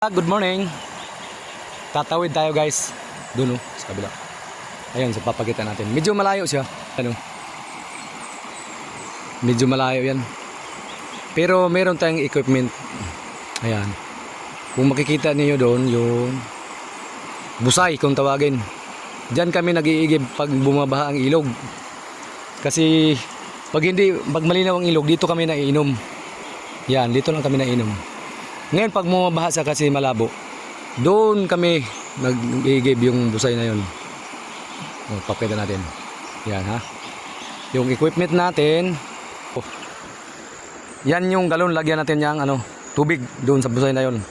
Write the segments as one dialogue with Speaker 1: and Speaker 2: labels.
Speaker 1: Good morning. Tatawid tayo guys. Doon sa kabila. Ayun, sa papagitan natin. Medyo malayo siya. Ano? Medyo malayo yan. Pero meron tayong equipment. Ayan. Kung makikita niyo doon, yung busay kung tawagin. Diyan kami nag-iigib pag bumabaha ang ilog. Kasi pag malinaw ang ilog, dito kami naiinom. Yan, dito lang kami naiinom. Ngayon pag bumabaha sa kasi malabo, doon kami nag-iigib yung busay na yun. O, pakita natin. Yan ha. Yung equipment natin. Oh. Yan yung galon, lagyan natin yung tubig doon sa busay na yun.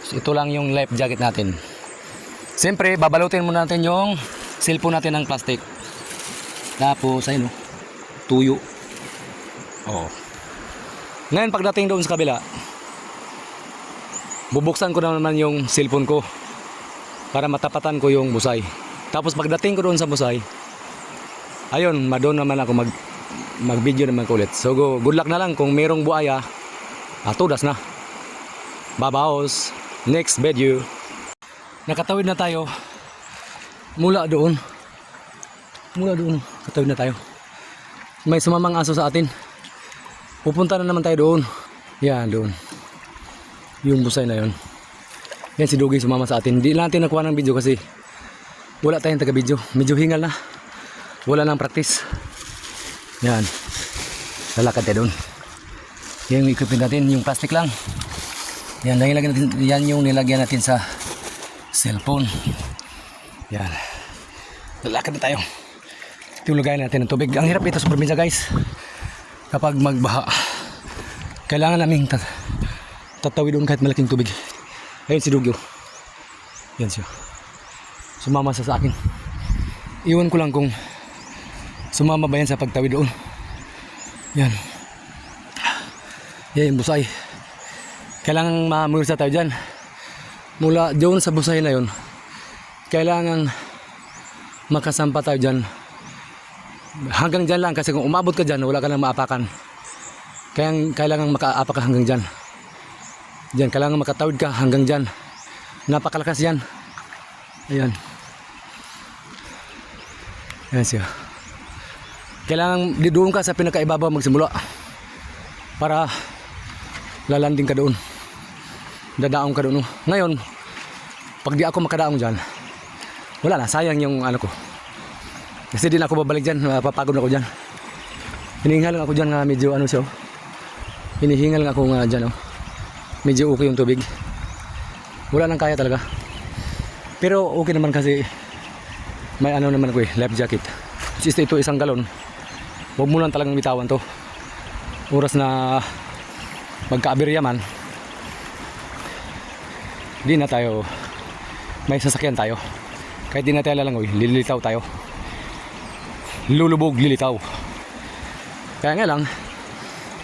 Speaker 1: So, ito lang yung life jacket natin. Siyempre, babalutin muna natin yung cellphone natin ng plastic. Tapos, ayun tuyo. Oh. Ngayon pagdating doon sa kabila, bubuksan ko naman yung cellphone ko para matapatan ko yung busay. Tapos pagdating ko doon sa busay, ayun, doon naman ako mag-video naman ko ulit. So good luck na lang kung merong buaya. Tudas na. Babaos. Next video. Nakatawid na tayo. Mula doon. Katawid na tayo. May sumamang aso sa atin. Pupunta na naman tayo doon. Yan, doon. Yung busay na yun. Yan si Dugi sumama sa atin. Hindi natin nakuha ng video kasi wala tayong taga-video. Medyo hingal na. Wala nang practice. Yan. Lalakad tayo doon. Yan yung equipment natin. Yung plastic lang. Yan yung nilagyan natin sa cellphone. Yan. Lalakad na tayo. Tulugayan natin ng tubig. Ang hirap ito sa probinsya guys. Kapag magbaha, kailangan naming tatawid doon kahit malaking tubig. Ayun si Dugyo. Yan siya. Sumama sa akin. Iwan ko lang kung sumama ba yan sa pagtawid doon. Yan. Yan yung busay. Kailangan mamursa tayo dyan. Mula doon sa busay na yun, kailangan makasampa tayo dyan. Hanggang dyan lang kasi kung umabot ka dyan, wala ka nang maapakan. Kaya kailangan makaapak ka hanggang dyan. Diyan, kailangan makatawid ka hanggang dyan. Napakalakas yan. Ayan. Ayan siya. Kailangan doon ka sa pinakaibabaw magsimula. Para lalanding ka doon. Dadaong ka doon. Ngayon, pag di ako makadaong dyan, wala na, sayang yung ko. Kasi di na ako babalik dyan, papagod ako dyan. Hinihingal lang ako dyan nga medyo siya. Hinihingal lang ako nga dyan medyo okay yung tubig. Wala nang kaya talaga. Pero okay naman kasi may naman ako life jacket. Just ito isang galon. Huwag mo lang talagang bitawan to. Oras na magka-aberya man, di na tayo, may sasakyan tayo. Kahit di na tayo lalangoy, lilitaw tayo. Lulubog, lilitaw. Kaya nga lang,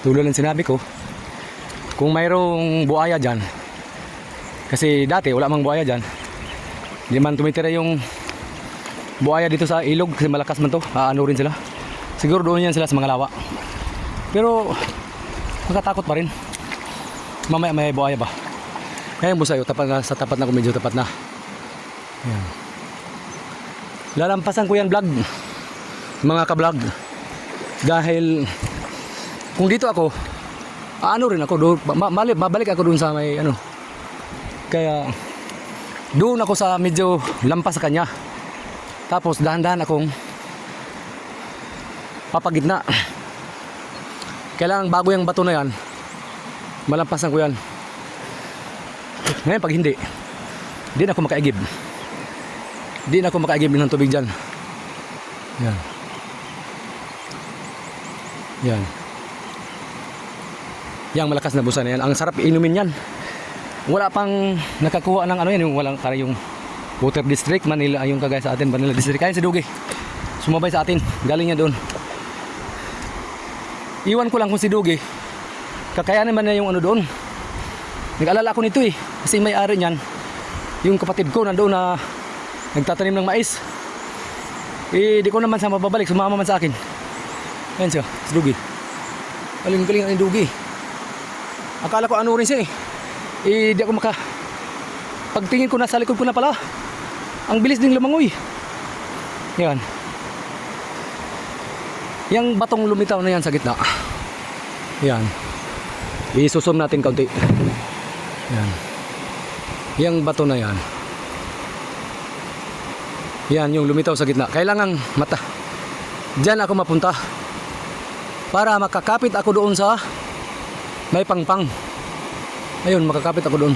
Speaker 1: tulad ng sinabi ko, kung mayroong buaya dyan, kasi dati wala mang buaya dyan, hindi man tumitira yung buaya dito sa ilog kasi malakas man to, rin sila. Siguro doon yan sila sa mga lawa. Pero makatakot pa rin. Mamaya may buaya ba? Kaya yung busay, sa tapat na ko, medyo tapat na. Yan. Lalampasan ko yan vlog, mga ka-vlog. Dahil kung dito ako, rin ako doon, mabalik ako doon sa may kaya doon ako sa medyo lampas sa kanya. Tapos dahan-dahan akong papagitna. Kailangan bago yung bato na yan, malampasan ko yan. Ngayon pag hindi na ako makaigib. Hindi na ako makaigib ng tubig dyan. Yan. Yan. Yang malakas na busa na yan. Ang sarap inumin yan. Wala pang nakakuha ng yung walang yung water district Manila, yung kagaya sa atin Manila district. Kaya si Dugi sumabay sa atin, galing niya doon. Iwan ko lang kung si Dugi kakayanin man niya yung doon. Nag-alala ko nito kasi may-ari niyan yung kapatid ko nandoon na nagtatanim ng mais. Di ko naman sa mababalik, sumama man sa akin. Ayan siya, si Dugi. Galing-galing ang Dugi. Akala ko rin siya di ako Pagtingin ko nasa likod ko na pala. Ang bilis ding lumangoy. Yan. Yang batong lumitaw na yan sa gitna. Yan. Isusum natin kaunti. Yan. Yang bato na yan. Yan yung lumitaw sa gitna. Kailangan mata. Diyan ako mapunta. Para makakapit ako doon sa may pangpang. Ayun, makakapit ako doon.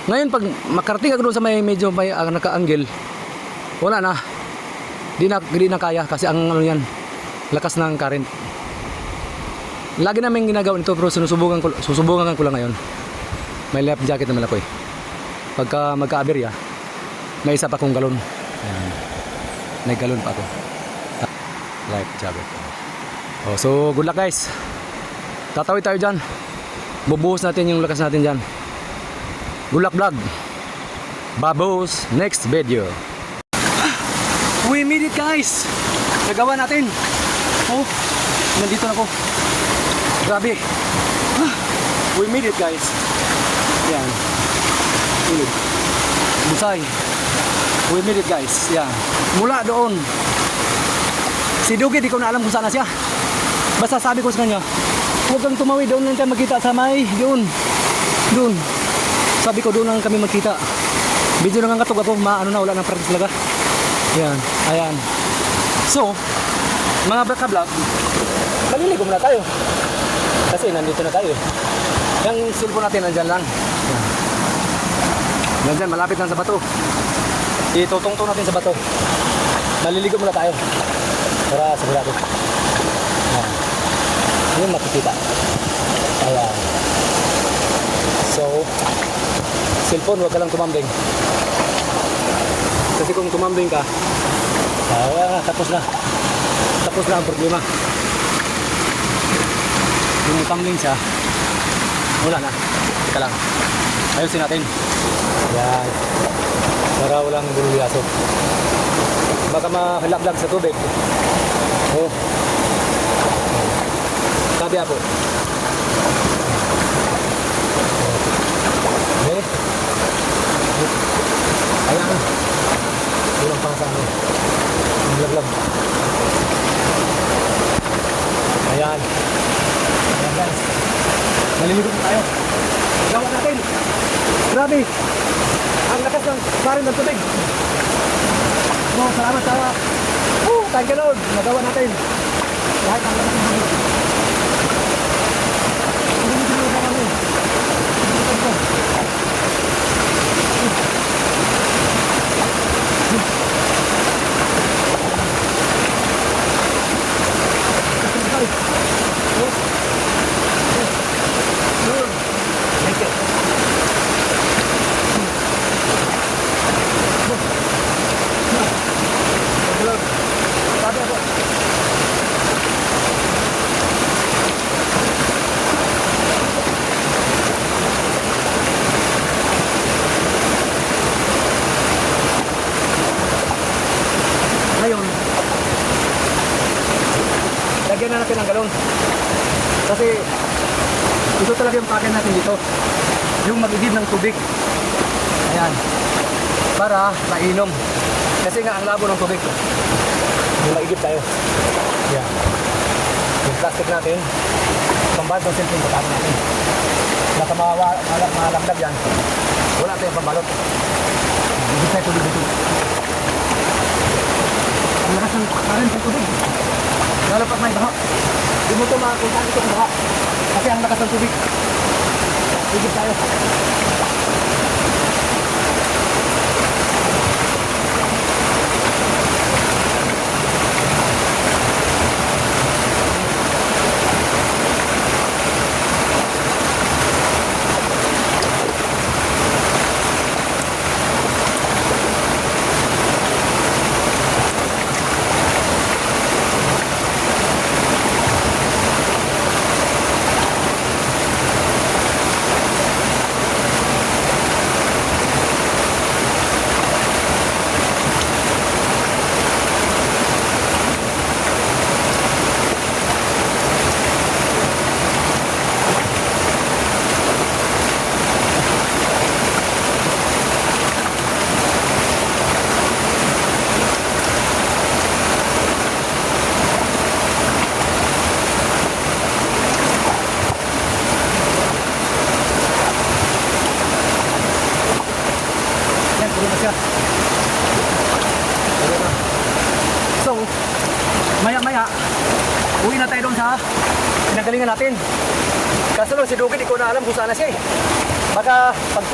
Speaker 1: Ngayon pag makarating ako doon sa may medyo may naka-angle, wala na. Di na kaya kasi ang ano yan, lakas ng current. Lagi namin ginagawa nito pero susubukan ko lang ngayon. May life jacket naman ako eh. Pagka magka-aberya, may isa pa akong galon. Ayan. May galon pa ako. Life jacket. Oh, so good luck guys. Tatawid tayo dyan. Bubuhos natin yung lakas natin dyan. Good luck vlog. Babos next video. We made it guys. Nagawa natin. Oh, nandito na ako. Grabe. We made it guys. Yan. Ulit. Busay. We made it guys. Yan. Mula doon. Si Dugi, di ko na alam kung saan na siya. Basta sabi ko sa kanya, huwag kang tumawid, doon lang tayo magkita sa may, doon. Sabi ko, doon lang kami magkita. Video na nga katog ako, maano na, wala nang practice talaga. Yan, ayan. So, mga ka-vlog, maliligo muna tayo. Kasi nandito na tayo. Yung cellphone natin, nandyan lang. Yan. Nandyan, malapit lang sa bato. Itutungtong natin sa bato. Maliligo muna tayo. Para sigurado. Yan. Yun makikita. Ayan. So, cellphone, huwag ka lang tumambling. Kasi kung tumambling ka, tapos na. Tapos na ang problema. Kung tumbling siya, wala na. Teka lang. Ayusin natin. Ayan. Para walang buluyaso. Baka mahalaglag sa tubig. Oh. Sabi ako. Okay. Ayan. Kulang pang sa ano. Mahalaglag. Ayan. Ayan guys. Maliligo na tayo. Gawa natin. Grabe. Ang lakas ng karin ng tubig. No, salamat sa thank you Lord. Nagawa natin. Lahat ang lakas ng tubig. Ngayon, lagyan na natin ang galon. Kasi ito talaga yung pakin natin dito. Yung mag-igib ng tubig. Ayan. Para mainom. Kasi nga ang labo ng tubig. Yung mag-igib tayo. Ayan. Yung plastic natin, pambalot ng cellphone patapon natin. Baka malagdag yan. Wala tayong pambalot. Igib tayo tubig dito. Ang lakas ng karin sa tubig. Lalo pag may baha. Di mo ito makakuntaan ito ng baha. Kasi ang lakas ng tubig. Igib tayo. siya. So, maya-maya, uwi na tayo doon sa pinanggalingan natin. Kaso lang si Dugi, di ko na alam kung saan na siya eh. Baka pag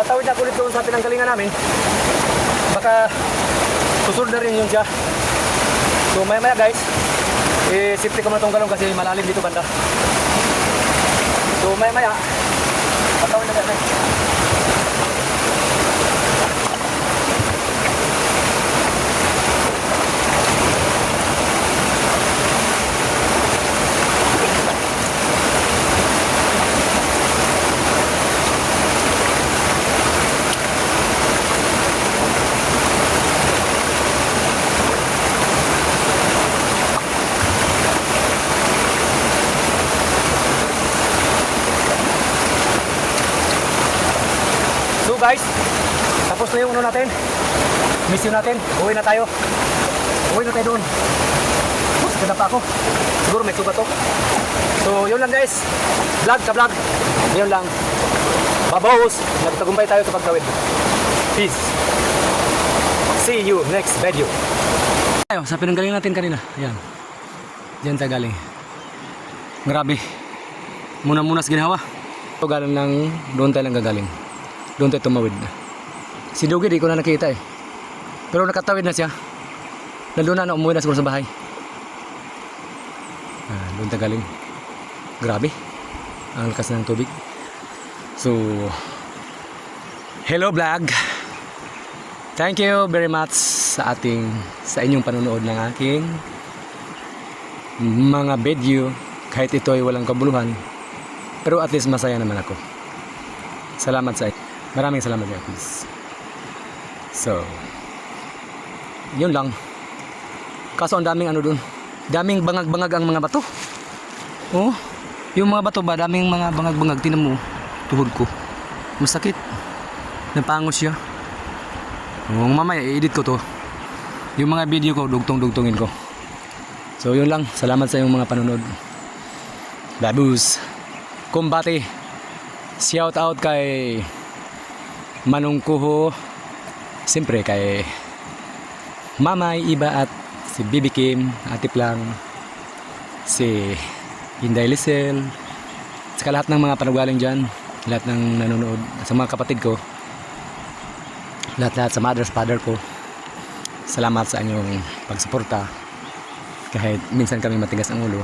Speaker 1: tatawid na ulit doon sa pinanggalingan namin, baka susunod na rin yun siya. So maya-maya guys, safety ko na itong galong kasi malalim dito banda. So maya-maya, tatawid na guys. Guys, tapos na yung natin, mission natin, uwi na tayo doon. Ganda pa ako, siguro may sugat to. So yun lang guys, vlog ka vlog, yun lang, babos, nagtagumpay tayo sa pagtawid. Peace, see you next video. Tayo sa pinanggaling natin kanina, ayan, diyan tayo galing. Grabe, muna sa ginawa, so galing lang, doon tayo lang gagaling. Doon tayo tumawid na. Si Dugi di ko na nakita eh. Pero nakatawid na siya. Lalo na umuwi na siguro sa bahay. Doon tayo galing. Grabe. Ang lakas ng tubig. So, hello vlog. Thank you very much sa inyong panonood ng aking mga video. Kahit ito ay walang kabuluhan. Pero at least masaya naman ako. Salamat sa inyo. Maraming salamat guys. So, yun lang. Kaso ang daming ano dun. Daming bangag-bangag ang mga bato. Oh, yung mga bato ba, daming mga bangag-bangag. Tinan mo, tuhod ko. Masakit. Napangos siya. Oh, mamaya, i-edit ko to. Yung mga video ko, dugtong-dugtongin ko. So, yun lang. Salamat sa inyong mga panonood. Babus. Kumbati. Shout out kay Manong Kuho, siyempre kay Mamay Iba at si Bibi Kim, Ate Plang, si Inday Lisel, saka lahat ng mga panagaling dyan, lahat ng nanonood, sa mga kapatid ko, lahat sa mother's father ko. Salamat sa inyong pagsuporta kahit minsan kami matigas ang ulo.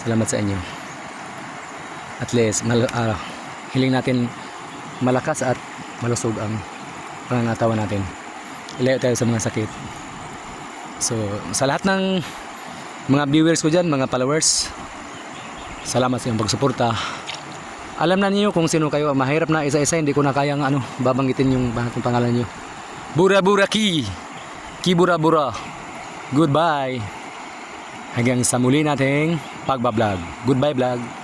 Speaker 1: Salamat sa inyo. At least hiling natin malakas at malusog ang pangangatawan natin. Ilayo tayo sa mga sakit. So, sa lahat ng mga viewers ko dyan, mga followers, salamat sa inyong pagsuporta. Alam na niyo kung sino kayo. Mahirap na isa-isa, hindi ko na kayang babanggitin yung pangalan niyo. Bura Bura Ki Bura Bura. Goodbye. Hanggang sa muli nating pagbablog. Goodbye vlog.